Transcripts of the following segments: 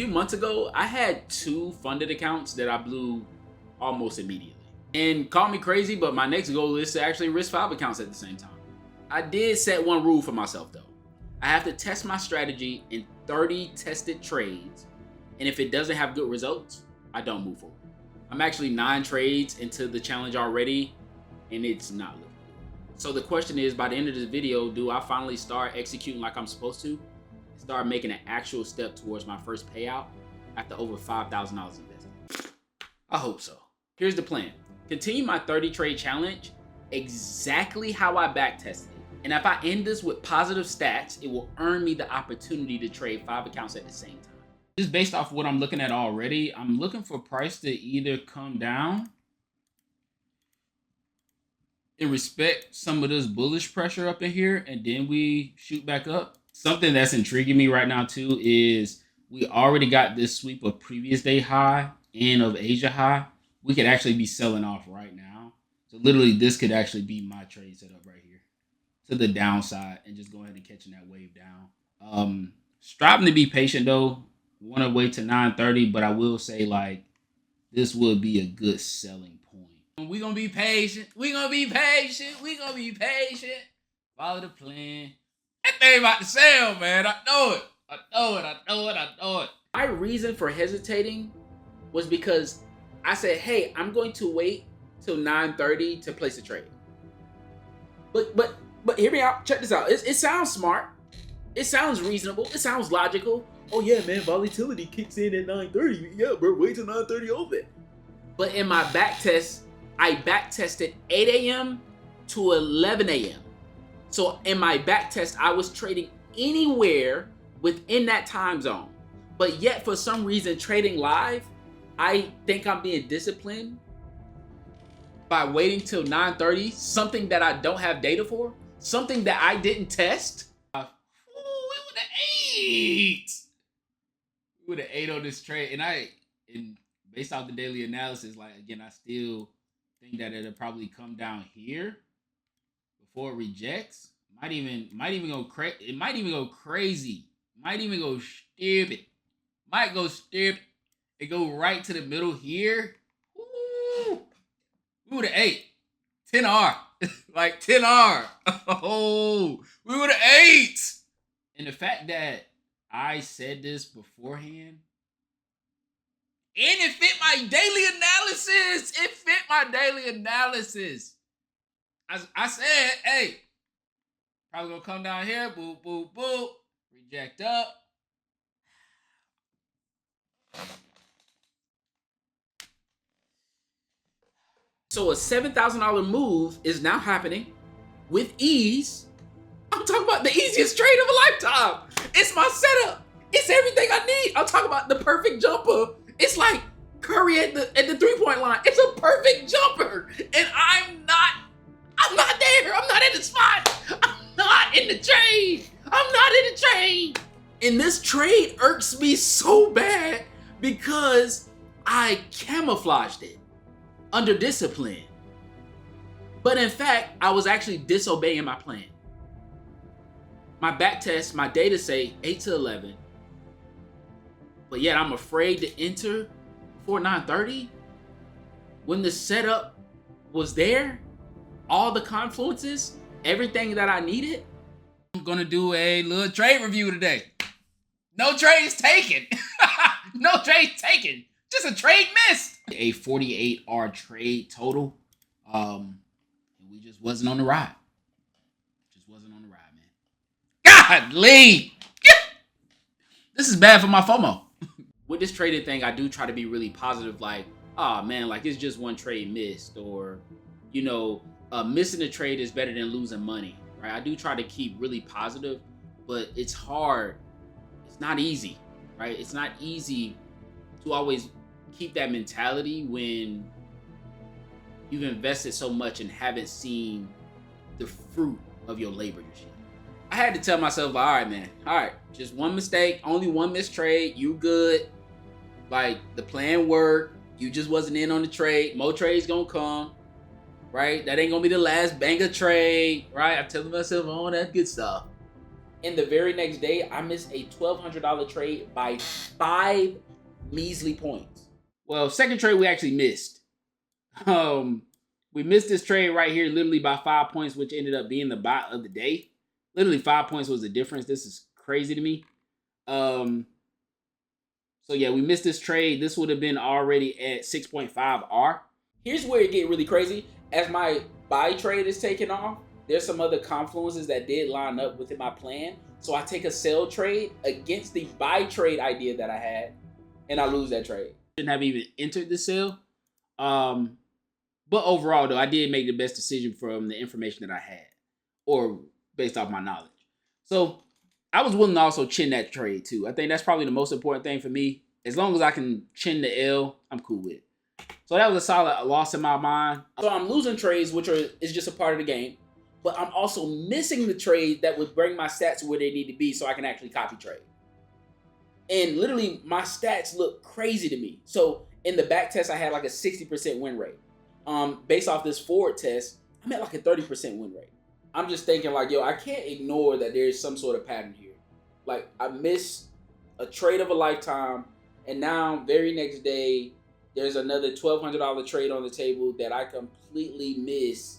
few months ago, I had 2 funded accounts that I blew almost immediately. And call me crazy, but my next goal is to actually risk 5 accounts at the same time. I did set one rule for myself though. I have to test my strategy in 30 tested trades, and if it doesn't have good results, I don't move forward. I'm actually 9 trades into the challenge already, and it's not looking good. So the question is, by the end of this video, do I finally start executing like I'm supposed to? Start making an actual step towards my first payout after over $5,000 invested? I hope so. Here's the plan. Continue my 30 trade challenge exactly how I backtested it. And if I end this with positive stats, it will earn me the opportunity to trade 5 accounts at the same time. Just based off what I'm looking at already, I'm looking for price to either come down and respect some of this bullish pressure up in here, and then we shoot back up. Something that's intriguing me right now too is we already got this sweep of previous day high and of Asia high. We could actually be selling off right now. So literally this could actually be my trade setup right here to the downside and just go ahead and catching that wave down. Striving to be patient though. Want to wait to 930, but I will say like this would be a good selling point. We're going to be patient. We're going to be patient. We're going to be patient. Follow the plan. That thing about to sell, man. I know it. I know it. I know it. I know it. My reason for hesitating was because I said, hey, I'm going to wait till 930 to place a trade. But hear me out. Check this out. It sounds smart. It sounds reasonable. It sounds logical. Oh yeah, man. Volatility kicks in at 930. Yeah, bro. Wait till 930 open. But in my back test, I back tested 8 a.m. to 11 a.m. So in my back test, I was trading anywhere within that time zone. But yet for some reason trading live, I think I'm being disciplined by waiting till 9:30, something that I don't have data for, something that I didn't test. We would have 8. We would have 8 on this trade. And based off the daily analysis, like again, I still think that it'll probably come down here before it rejects. Might even go crazy. It might even go crazy. Might even go stupid. Might go stupid. It go right to the middle here. Ooh. We would have 8. 10R. Like 10R. Oh, we would have 8. And the fact that I said this beforehand, and it fit my daily analysis. It fit my daily analysis. I said, hey, probably gonna come down here, boop, boop, boop, reject up. So a $7,000 move is now happening with ease. I'm talking about the easiest trade of a lifetime. It's my setup. It's everything I need. I'm talking about the perfect jumper. It's like Curry at the 3-point line. It's a perfect jumper. And I'm not there. I'm not in the spot. I'm not in the trade. I'm not in the trade. And this trade irks me so bad because I camouflaged it under discipline. But in fact, I was actually disobeying my plan. My back test, my data say 8 to 11. But yet I'm afraid to enter before 9:30 when the setup was there, all the confluences, everything that I needed. I'm gonna do a little trade review today. No trades taken. No trades taken. Just a trade missed. A 48R trade total. And we just wasn't on the ride. Just wasn't on the ride, man. Godly. This is bad for my FOMO. With this trading thing, I do try to be really positive, like, oh man, like it's just one trade missed, or, you know, missing a trade is better than losing money, right? I do try to keep really positive, but it's hard. It's not easy, right? It's not easy to always keep that mentality when you've invested so much and haven't seen the fruit of your labor just yet. I had to tell myself, all right, man, all right, just one mistake, only one missed trade, you good. Like, the plan worked, you just wasn't in on the trade, more trades gonna come, right? That ain't gonna be the last banger trade, right? I'm telling myself all that good stuff. And the very next day, I missed a $1,200 trade by 5 measly points. Well, second trade we actually missed. We missed this trade right here literally by 5 points, which ended up being the buy of the day. Literally 5 points was the difference. This is crazy to me. So yeah, we missed this trade. This would have been already at 6.5 R. Here's where it get really crazy. As my buy trade is taking off, there's some other confluences that did line up within my plan. So I take a sell trade against the buy trade idea that I had, and I lose that trade. Shouldn't have even entered the sale. But overall, though, I did make the best decision from the information that I had, or based off my knowledge. So I was willing to also chin that trade too. I think that's probably the most important thing for me. As long as I can chin the L, I'm cool with it. So that was a solid loss in my mind. So I'm losing trades, which is just a part of the game. But I'm also missing the trade that would bring my stats where they need to be so I can actually copy trade. And literally, my stats look crazy to me. So in the back test, I had like a 60% win rate. Based off this forward test, I'm at like a 30% win rate. I'm just thinking like, yo, I can't ignore that there's some sort of pattern here. Like, I missed a trade of a lifetime, and now very next day, there's another $1,200 trade on the table that I completely miss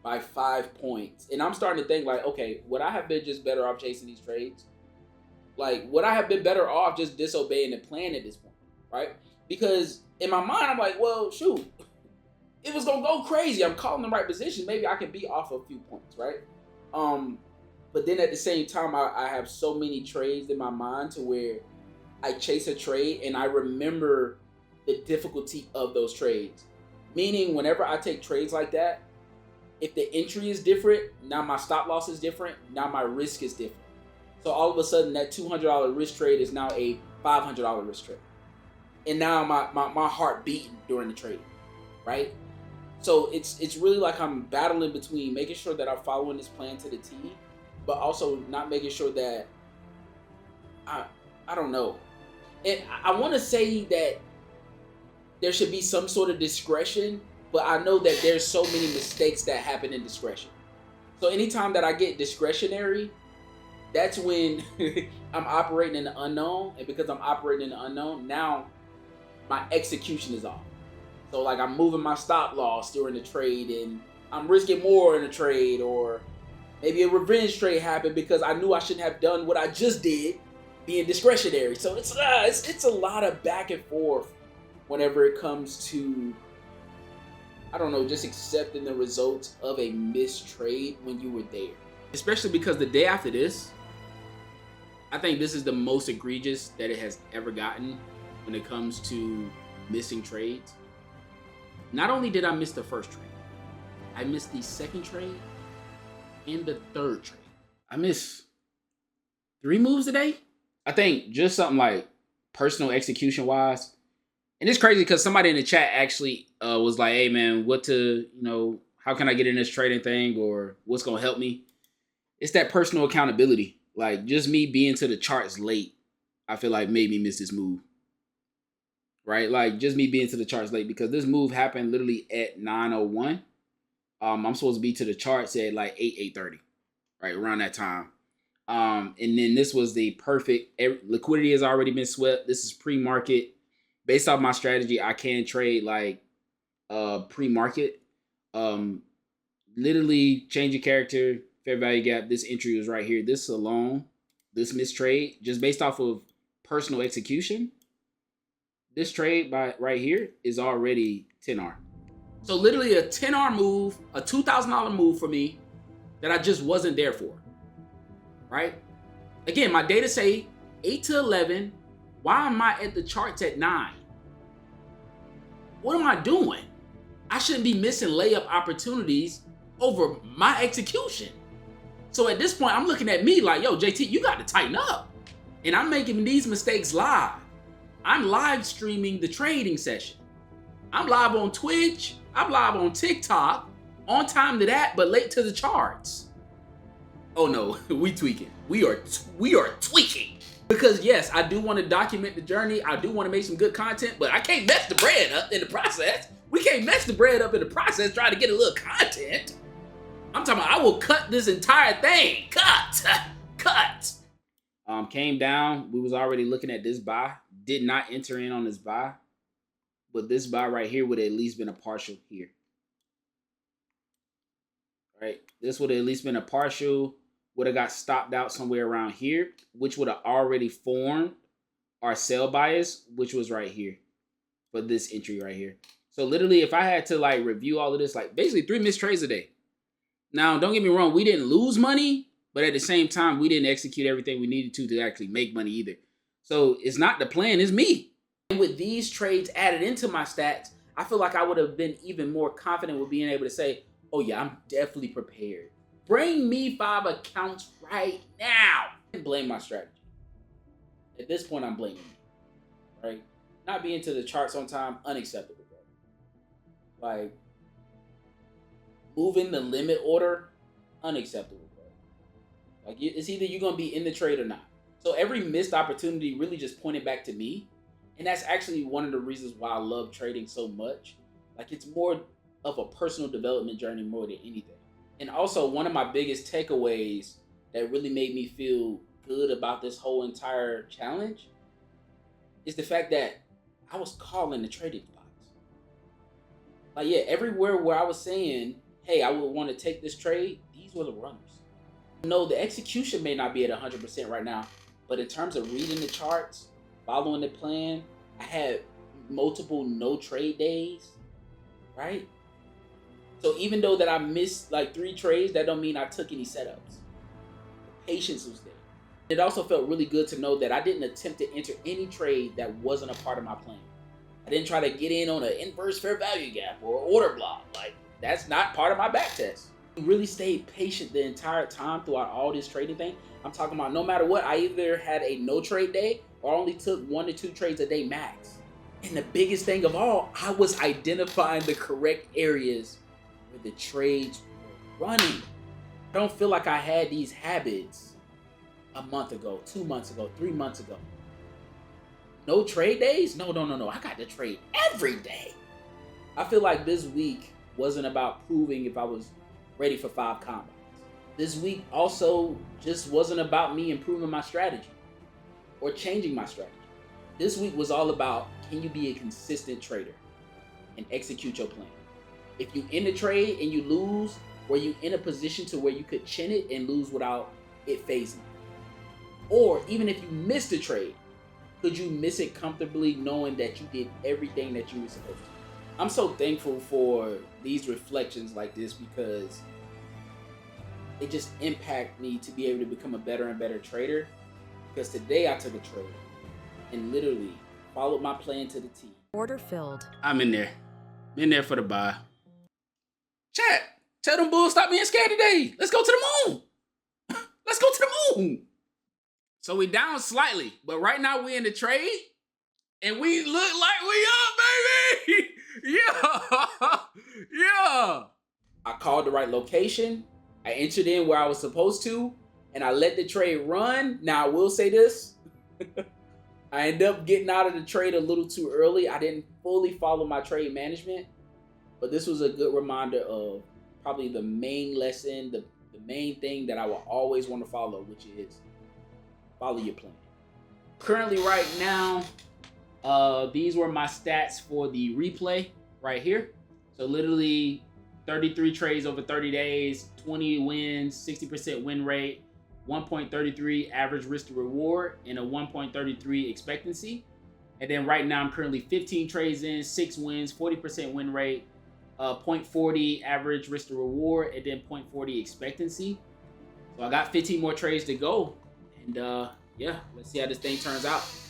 by 5 points. And I'm starting to think like, okay, would I have been just better off chasing these trades? Like, would I have been better off just disobeying the plan at this point, right? Because in my mind, I'm like, well, shoot, it was going to go crazy. I'm calling the right position. Maybe I can be off a few points, right? But then at the same time, I have so many trades in my mind to where I chase a trade and I remember the difficulty of those trades. Meaning, whenever I take trades like that, if the entry is different, now my stop loss is different, now my risk is different. So all of a sudden, that $200 risk trade is now a $500 risk trade. And now my heart beating during the trade, right? So it's really like I'm battling between making sure that I'm following this plan to the T, but also not making sure that I don't know. And I want to say that there should be some sort of discretion, but I know that there's so many mistakes that happen in discretion. So anytime that I get discretionary, that's when I'm operating in the unknown. And because I'm operating in the unknown, now my execution is off. So like I'm moving my stop loss during the trade and I'm risking more in the trade, or maybe a revenge trade happened because I knew I shouldn't have done what I just did, being discretionary. So it's a lot of back and forth whenever it comes to, I don't know, just accepting the results of a missed trade when you were there. Especially because the day after this, I think this is the most egregious that it has ever gotten when it comes to missing trades. Not only did I miss the first trade, I missed the second trade and the third trade. I missed 3 moves today. I think just something like personal execution wise. And it's crazy because somebody in the chat actually was like, hey man, how can I get in this trading thing, or what's going to help me? It's that personal accountability. Like just me being to the charts late, I feel like made me miss this move. Right? Like just me being to the charts late, because this move happened literally at 9:01. I'm supposed to be to the charts at like 8:30, right? Around that time. And then this was the perfect, liquidity has already been swept. This is pre-market. Based off my strategy, I can trade like pre-market. Literally change your character, fair value gap. This entry was right here. This alone, this missed trade, just based off of personal execution. This trade by right here is already 10R. So literally a 10R move, a $2,000 move for me that I just wasn't there for, right? Again, my data say 8 to 11. Why am I at the charts at 9? What am I doing? I shouldn't be missing layup opportunities over my execution. So at this point, I'm looking at me like, yo, JT, you got to tighten up. And I'm making these mistakes live. I'm live streaming the trading session. I'm live on Twitch. I'm live on TikTok. On time to that, but late to the charts. Oh no, we tweaking. We are tweaking. Because yes, I do want to document the journey. I do want to make some good content, but I can't mess the bread up in the process. We can't mess the bread up in the process trying to get a little content. I'm talking about I will cut this entire thing. Cut. Cut. Came down. We was already looking at this buy. Did not enter in on this buy. But this buy right here would have at least been a partial here. Right? This would have at least been a partial. Would have got stopped out somewhere around here, which would have already formed our sell bias, which was right here for this entry right here. So literally, if I had to like review all of this, like basically 3 missed trades a day. Now, don't get me wrong, we didn't lose money, but at the same time, we didn't execute everything we needed to actually make money either. So it's not the plan, it's me. And with these trades added into my stats, I feel like I would have been even more confident with being able to say, oh yeah, I'm definitely prepared. Bring me 5 accounts right now. And blame my strategy. At this point, I'm blaming you, right? Not being to the charts on time, unacceptable, bro. Like, moving the limit order, unacceptable, bro. Like, it's either you're going to be in the trade or not. So every missed opportunity really just pointed back to me. And that's actually one of the reasons why I love trading so much. Like, it's more of a personal development journey more than anything. And also, one of my biggest takeaways that really made me feel good about this whole entire challenge is the fact that I was calling the trading spots. Like, yeah, everywhere where I was saying, hey, I would want to take this trade, these were the runners. No, the execution may not be at 100% right now, but in terms of reading the charts, following the plan, I had multiple no trade days, right? So even though that I missed like 3 trades, that don't mean I took any setups. Patience was there. It also felt really good to know that I didn't attempt to enter any trade that wasn't a part of my plan. I didn't try to get in on an inverse fair value gap or order block. Like, that's not part of my back test. I really stayed patient the entire time throughout all this trading thing. I'm talking about no matter what, I either had a no trade day or only took 1 to 2 trades a day max. And the biggest thing of all, I was identifying the correct areas where the trades were running. I don't feel like I had these habits a month ago, 2 months ago, 3 months ago. No trade days? No. I got to trade every day. I feel like this week wasn't about proving if I was ready for 5 combines. This week also just wasn't about me improving my strategy or changing my strategy. This week was all about, can you be a consistent trader and execute your plan? If you end a trade and you lose, were you in a position to where you could chin it and lose without it phasing? Or even if you missed a trade, could you miss it comfortably knowing that you did everything that you were supposed to? I'm so thankful for these reflections like this because they just impact me to be able to become a better and better trader. Because today I took a trade and literally followed my plan to the T. Order filled. I'm in there. I'm in there for the buy. Chat, tell them bulls stop being scared today. Let's go to the moon. Let's go to the moon. So we down slightly, but right now we in the trade, and we look like we up, baby. Yeah. I called the right location. I entered in where I was supposed to, and I let the trade run. Now, I will say this. I ended up getting out of the trade a little too early. I didn't fully follow my trade management, but this was a good reminder of probably the main lesson, the main thing that I will always want to follow, which is follow your plan. Currently, right now, these were my stats for the replay right here. So literally 33 trades over 30 days, 20 wins, 60% win rate, 1.33 average risk to reward, and a 1.33 expectancy. And then right now I'm currently 15 trades in, 6 wins, 40% win rate, 0.40 average risk to reward, and then 0.40 expectancy. So I got 15 more trades to go. And yeah, let's see how this thing turns out.